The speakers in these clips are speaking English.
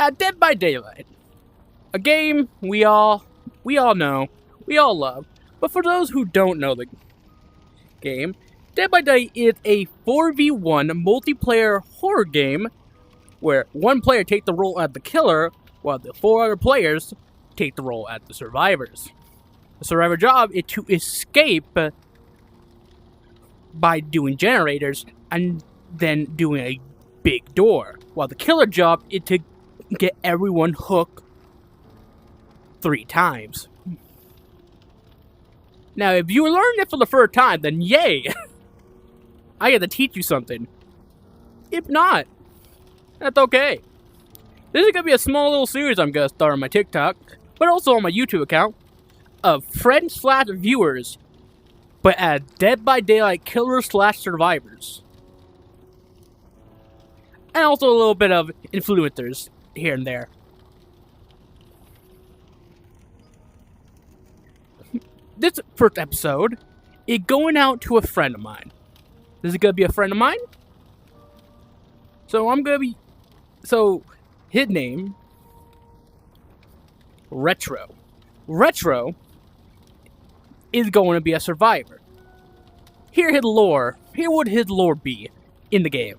At Dead by Daylight, a game we all know, we all love. But for those who don't know the game, Dead by Daylight is a 4v1 multiplayer horror game where one player takes the role as the killer while the 4 other players take the role as the survivors. The survivor job is to escape by doing generators and then doing a big door, while the killer job is to get everyone hooked 3 times. Now, if you learned it for the first time, then yay! I get to teach you something. If not, that's okay. This is gonna be a small little series I'm gonna start on my TikTok, but also on my YouTube account, of friends/viewers, but as Dead by Daylight killers/survivors. And also a little bit of influencers here and there. This first episode is going out to a friend of mine. This is gonna be a friend of mine. So his name, Retro. Retro is going to be a survivor. Here would his lore be in the game.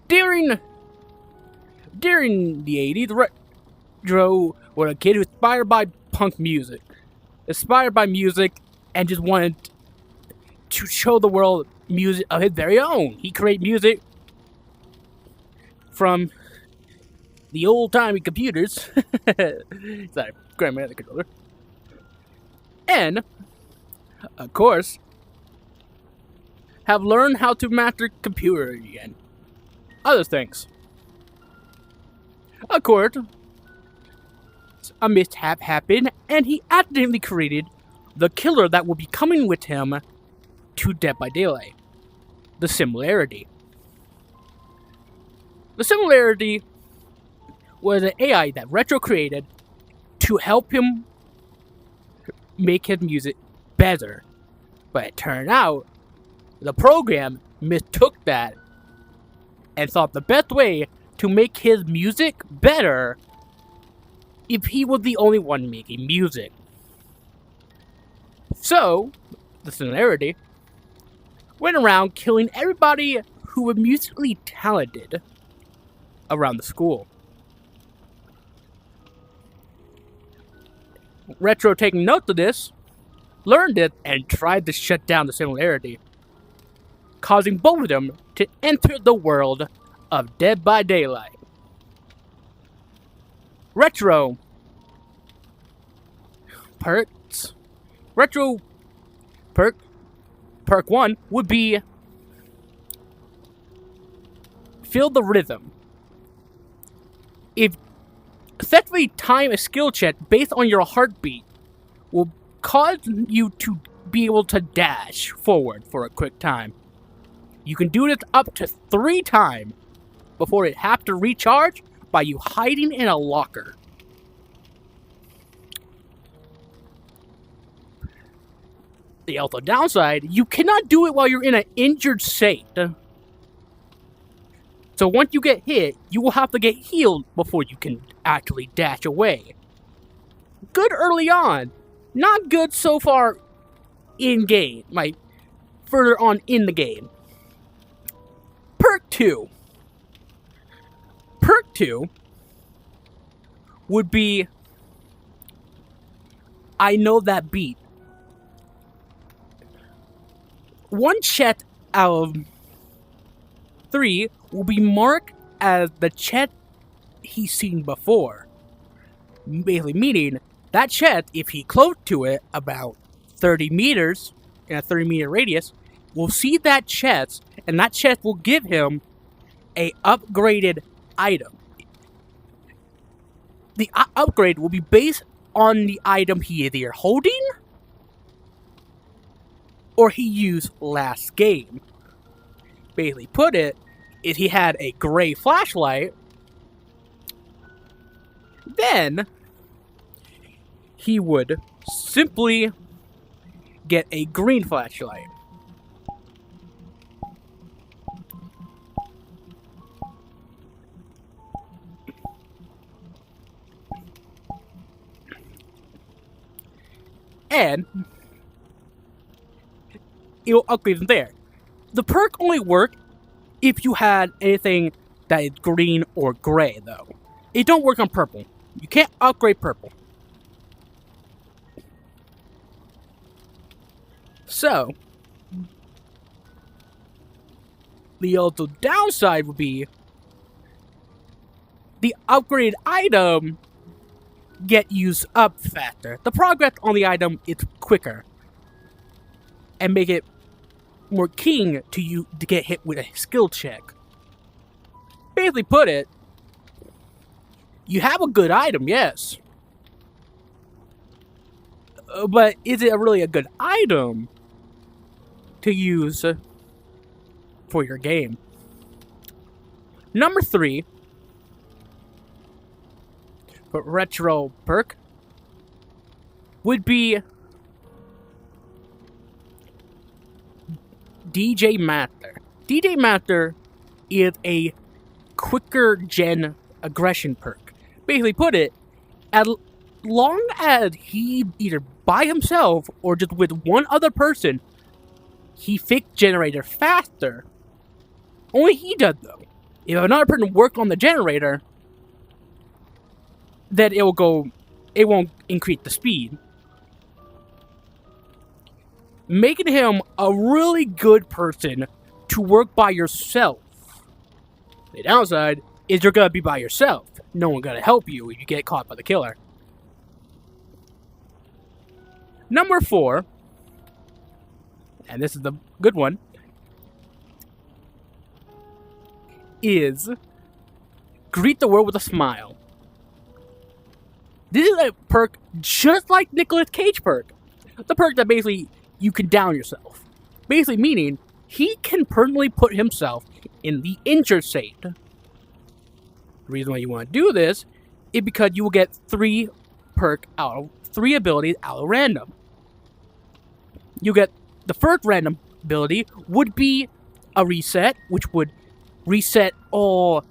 During the 80s, Retro was a kid who was inspired by punk music. And just wanted to show the world music of his very own. He created music from the old-timey computers. Sorry, grab my other controller. And, of course, have learned how to master computer again. Other things. Of course, a mishap happened, and he accidentally created the killer that will be coming with him to Dead by Daylight. The Similarity. The Similarity was an AI that Retro created to help him make his music better. But it turned out the program mistook that and thought the best way to make his music better if he was the only one making music. So, the Similarity went around killing everybody who was musically talented around the school. Retro, taking note of this, learned it and tried to shut down the Similarity, causing both of them to enter the world of Dead by Daylight. Retro perks. Retro perk 1 would be Feel the Rhythm. If effectively time a skill check based on your heartbeat will cause you to be able to dash forward for a quick time. You can do this up to 3 times before it have to recharge by you hiding in a locker. The also downside, you cannot do it while you're in an injured state. So once you get hit, you will have to get healed before you can actually dash away. Good early on, not good so far in game, like further on in the game. Perk 2. Perk 2 would be I Know That Beat. One chat out of 3 will be marked as the chat he's seen before. Basically meaning, that chat, if he close to it about 30 meters, in a 30-meter radius, will see that chest, and that chest will give him a upgraded item. The upgrade will be based on the item he is either holding or he used last game. Basically put it, if he had a gray flashlight, then he would simply get a green flashlight. and it'll upgrade from there. The perk only work if you had anything that is green or gray, though. It don't work on purple. You can't upgrade purple. So, the other downside would be the upgraded item get used up faster. The progress on the item is quicker and make it more keen to you to get hit with a skill check. Basically put it, you have a good item, yes. But is it really a good item to use for your game? Number 3, for retro perk, would be DJ Master. DJ Master is a quicker gen aggression perk. Basically put it, as long as he either by himself or just with one other person, he fix generator faster. Only he does though. If another person work on the generator, then it won't increase the speed. Making him a really good person to work by yourself. The downside is you're gonna be by yourself. No one's gonna help you if you get caught by the killer. Number 4, and this is the good one, is Greet the World with a Smile. This is a perk just like Nicolas Cage perk. The perk that basically you can down yourself. Basically meaning he can permanently put himself in the injured state. The reason why you want to do this is because you will get 3 abilities out of random. You get the first random ability would be a reset, which would reset all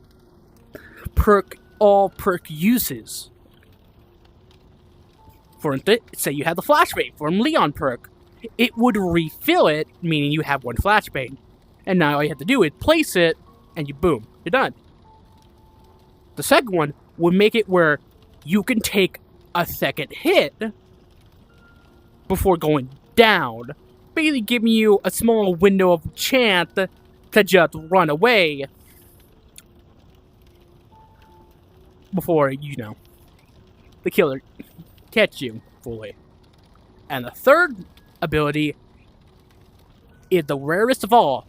perk uses. For instance, say you have the flashbang from Leon perk. It would refill it, meaning you have 1 flashbang. And now all you have to do is place it, and you boom, you're done. The second one would make it where you can take a second hit before going down, basically giving you a small window of chance to just run away before, the killer catch you fully. And the third ability is the rarest of all.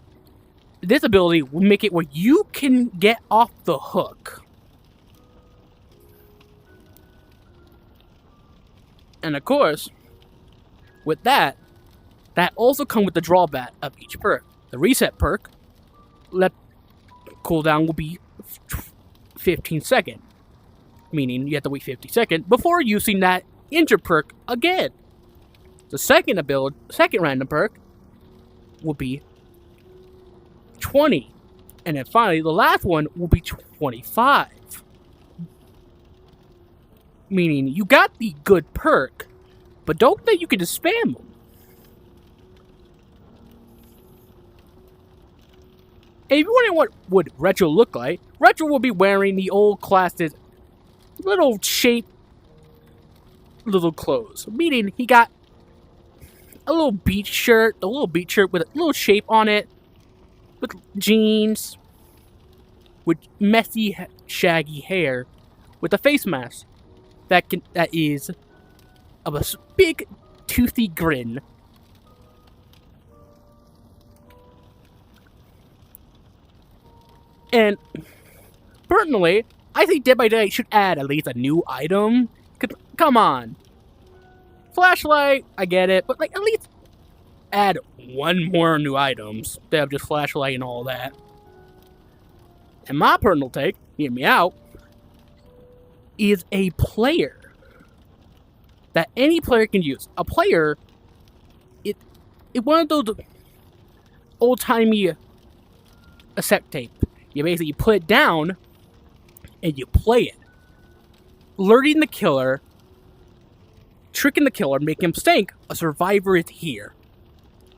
This ability will make it where you can get off the hook. And of course, with that also comes with the drawback of each perk. The reset perk, cooldown will be 15 seconds. Meaning you have to wait 50 seconds before using that injured perk again. The second random perk will be 20. And then finally, the last one will be 25. Meaning, you got the good perk, but don't think you can just spam them. And if you're wondering what would Retro look like, Retro will be wearing the old classic little clothes. Meaning, he got a little beach shirt with a little shape on it, with jeans, with messy, shaggy hair, with a face mask that is of a big, toothy grin. And personally, I think Dead by Daylight should add at least a new item. 'Cause, come on. Flashlight, I get it, but at least add 1 more new items instead of just flashlight and all that. And my personal take, hear me out, is a player that any player can use. A player, it's one of those old-timey cassette tape. You basically put it down and you play it, alerting the killer tricking the killer, making him think a survivor is here,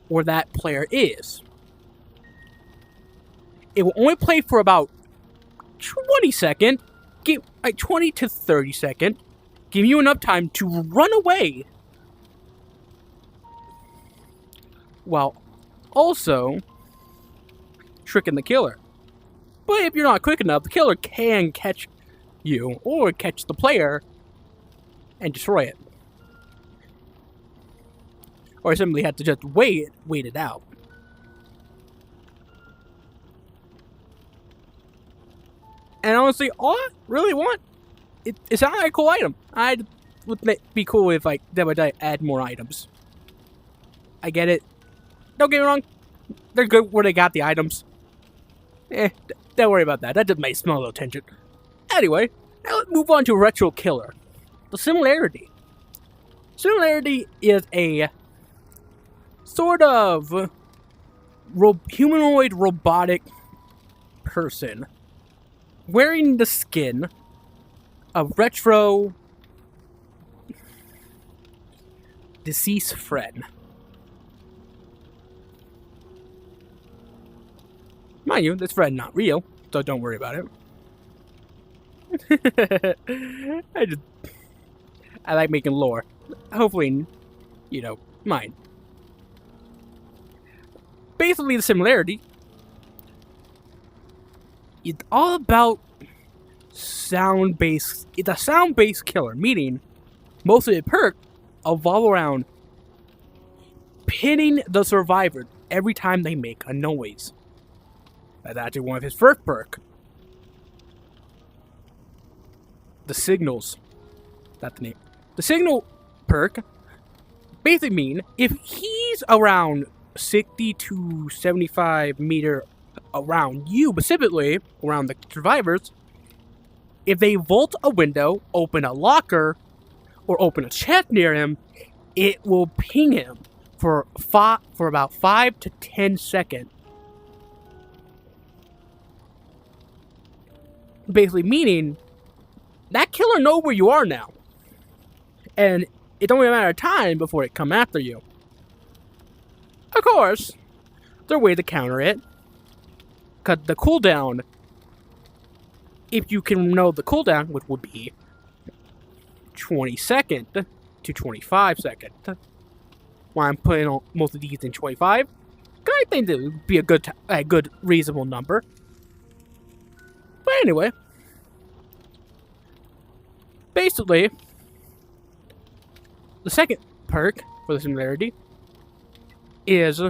or that player is. It will only play for about 20 seconds, 20 to 30 seconds, giving you enough time to run away, while also tricking the killer. But if you're not quick enough, the killer can catch you, or catch the player, and destroy it. Or simply have to just wait it out. And honestly, all I really want, it sounds like a cool item. Would be cool if they would add more items. I get it. Don't get me wrong, they're good where they got the items. Don't worry about that. That just made a small little tangent. Anyway, now let's move on to Retro Killer. The Similarity. Similarity is a sort of humanoid robotic person wearing the skin of retro deceased friend. Mind you, this friend not real, so don't worry about it. I like making lore. Hopefully, mine. Basically, the Similarity is all about sound-based. It's a sound-based killer, meaning most of the perks evolve around pinning the survivor every time they make a noise. That's actually one of his first perks. The Signals. That's the name. The Signal perk basically mean if he's around 60 to 75 meter around you, specifically around the survivors, if they vault a window, open a locker, or open a chest near him, it will ping him for about 5 to 10 seconds. Basically meaning that killer knows where you are now. And it's only a matter of time before it come after you. Of course, there are ways to counter it. Because the cooldown, if you can know the cooldown, which would be 20 seconds to 25 seconds. Why I'm putting on most of these in 25. Because I think that would be a good reasonable number. But anyway, basically, the second perk for the Similarity is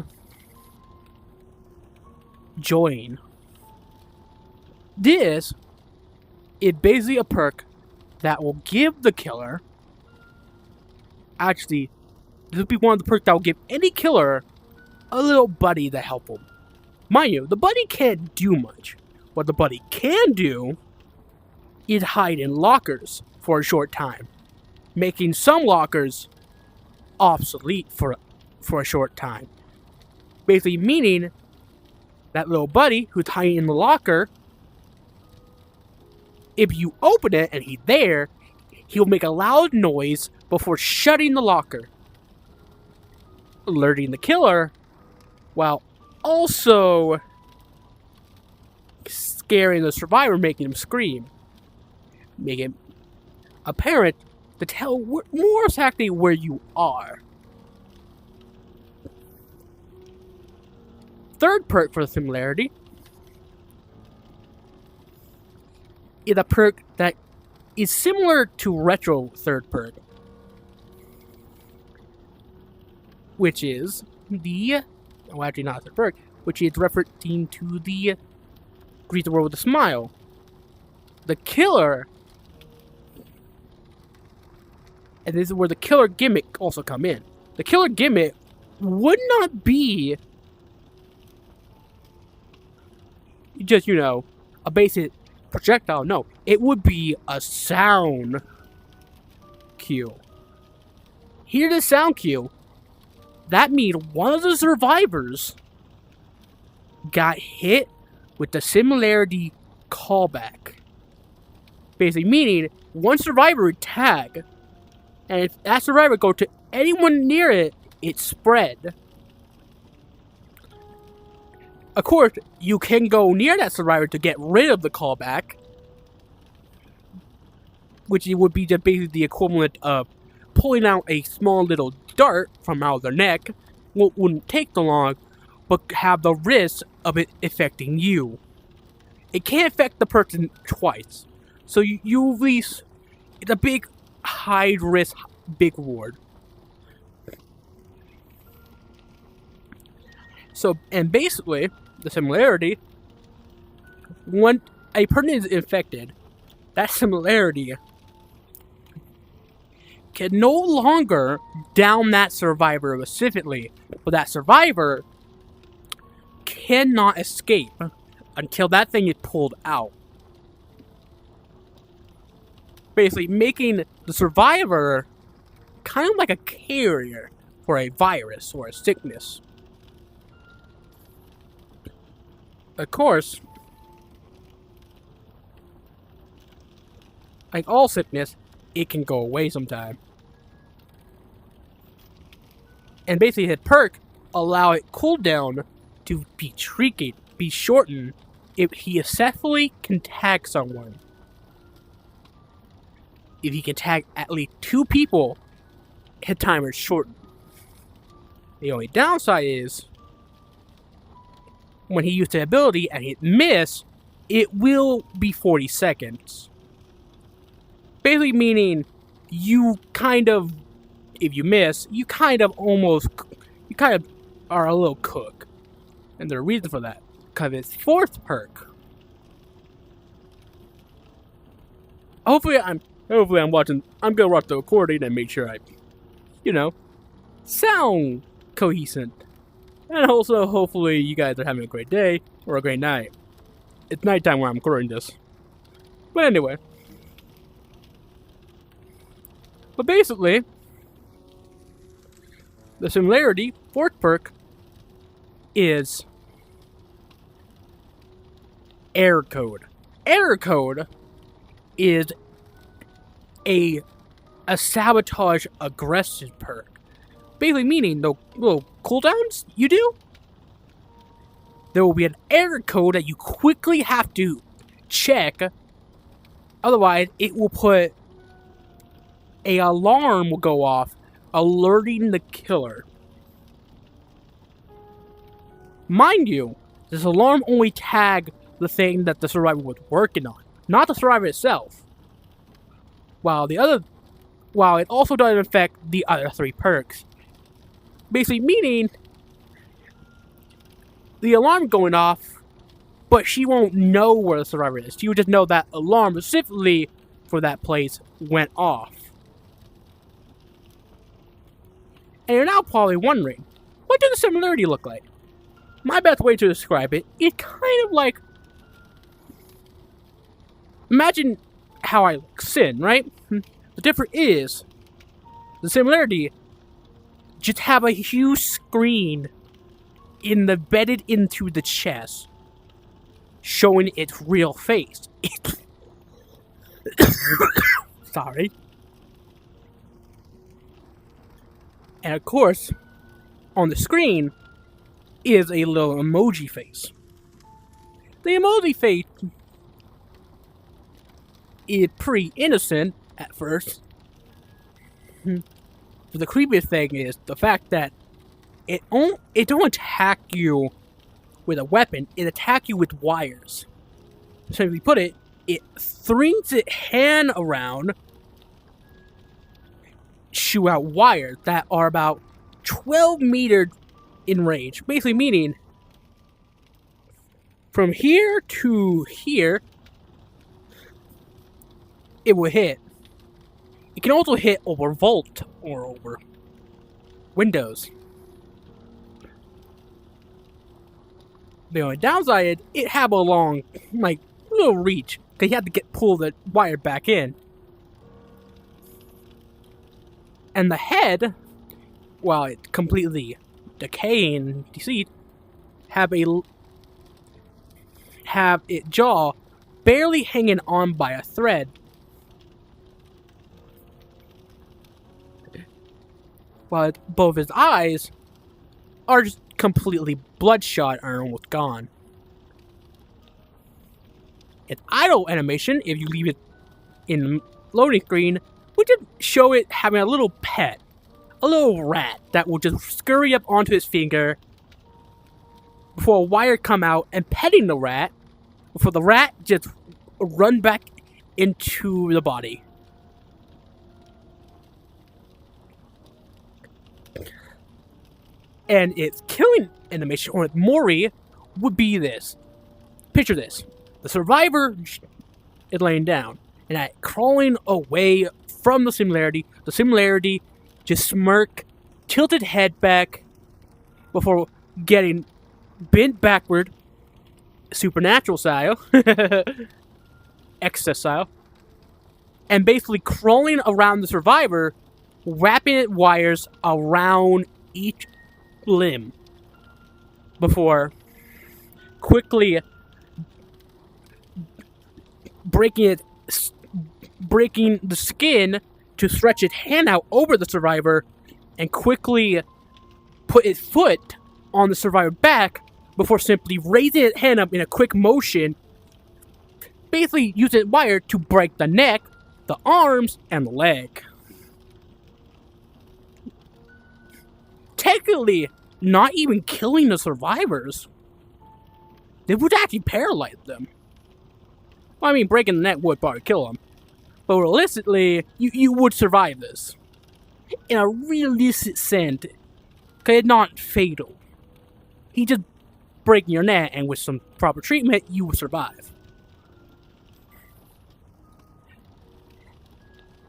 Join. This is basically a perk that will give the killer, actually, this will be one of the perks that will give any killer a little buddy to help him. Mind you, the buddy can't do much. What the buddy can do is hide in lockers for a short time, making some lockers obsolete for a short time. Basically meaning that little buddy who's hiding in the locker, if you open it and he's there, he'll make a loud noise before shutting the locker, alerting the killer, while also scaring the survivor, making him scream, making it apparent to tell more exactly where you are. Third perk for the Similarity is a perk that is similar to Retro third perk, which is actually not third perk, which is referencing to the Greet the World with a Smile. The killer, and this is where the killer gimmick also come in. The killer gimmick would not be just, a basic projectile. No, it would be a sound cue. Hear the sound cue. That means one of the survivors got hit with the Similarity callback. Basically meaning one survivor would tag And if that survivor go to anyone near it, it's spread. Of course, you can go near that survivor to get rid of the callback, which would be just basically the equivalent of pulling out a small little dart from out of their neck. Wouldn't take too long, but have the risk of it affecting you. It can't affect the person twice, so you at least, it's a big high risk, big reward. So, and basically, the similarity, when a person is infected, that similarity can no longer down that survivor specifically, but that survivor cannot escape until that thing is pulled out. Basically making the survivor kind of like a carrier for a virus or a sickness. Of course, like all sickness, it can go away sometime. And basically his perk allow it cooldown to be shortened if he successfully can tag someone. If he can tag at least 2 people, his timer is shortened. The only downside is, when he used the ability and hit miss, it will be 40 seconds. Basically meaning, you kind of, if you miss, you kind of are a little cook. And there's a reason for that. Because it's 4th perk. Hopefully I'm gonna watch the recording and make sure I, sound cohesive. And also, hopefully you guys are having a great day or a great night. It's nighttime when I'm recording this. But anyway. But basically, the similarity, 4th perk, is error code. Error code is a sabotage aggressive perk. Basically meaning the little cooldowns you do, there will be an error code that you quickly have to check. Otherwise, it will put an alarm will go off, alerting the killer. Mind you, this alarm only tags the thing that the survivor was working on, not the survivor itself. While it also doesn't affect the other 3 perks. Basically meaning, the alarm going off, but she won't know where the survivor is. She will just know that alarm specifically for that place went off. And you're now probably wondering, what does the similarity look like? My best way to describe it is kind of like, imagine how I sin, right? The difference is, the similarity just have a huge screen embedded into the chest, showing its real face. Sorry. And of course, on the screen is a little emoji face. The emoji face is pretty innocent at first. But the creepiest thing is the fact that it don't attack you with a weapon, it attacks you with wires. So if we put it, it flings its hand around, shoot out wires that are about 12 meters in range. Basically meaning, from here to here, it will hit. It can also hit over vault or over windows. The only downside is it have a long, little reach, because you have to pull the wire back in. And the head, while it's completely decaying, deceased, have its jaw barely hanging on by a thread. while both his eyes are just completely bloodshot and are almost gone. In idle animation, if you leave it in loading screen, we just show it having a little pet, a little rat that will just scurry up onto his finger before a wire come out and petting the rat, before the rat just run back into the body. And its killing animation, or its Mori, would be this. Picture this. The survivor is laying down, and crawling away from the Similarity just smirk, tilted head back, before getting bent backward, supernatural style, excess style, and basically crawling around the survivor, wrapping it wires around each limb before quickly breaking the skin to stretch its hand out over the survivor and quickly put its foot on the survivor's back before simply raising its hand up in a quick motion, basically using its wire to break the neck, the arms, and the leg. Technically, not even killing the survivors. They would actually paralyze them. Well, I mean, breaking the neck would probably kill them. But realistically, you would survive this. In a realistic sense, because it's not fatal. He just breaking your neck, and with some proper treatment, you will survive.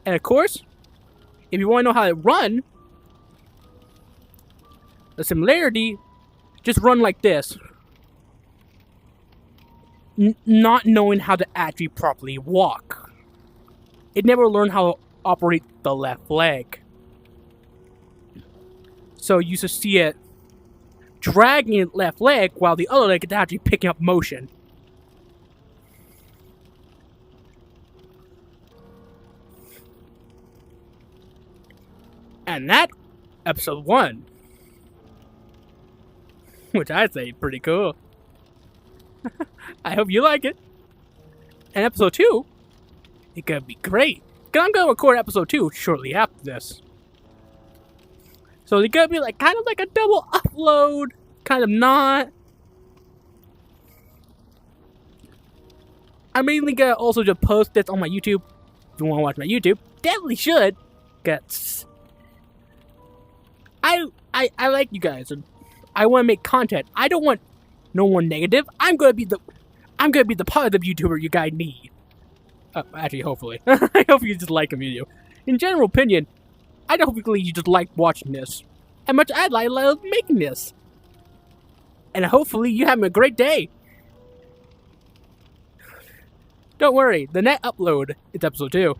And of course, if you want to know how to run, the Similarity, just run like this. Not knowing how to actually properly walk. It never learned how to operate the left leg. So you used to see it dragging its left leg while the other leg is actually picking up motion. And that episode 1. Which I'd say is pretty cool. I hope you like it. And episode 2, it's gonna be great. Cause I'm gonna record episode 2 shortly after this. So it's gonna be like kind of like a double upload, kind of not. I'm mainly gonna also just post this on my YouTube. If you wanna watch my YouTube, definitely should. Cause I like you guys and I wanna make content. I don't want no one negative. I'm gonna be the positive YouTuber you guys need. Actually, hopefully. I hope you just like a video. In general opinion, I hopefully you just like watching this. How much I love making this. And hopefully you having a great day. Don't worry, the next upload is episode 2.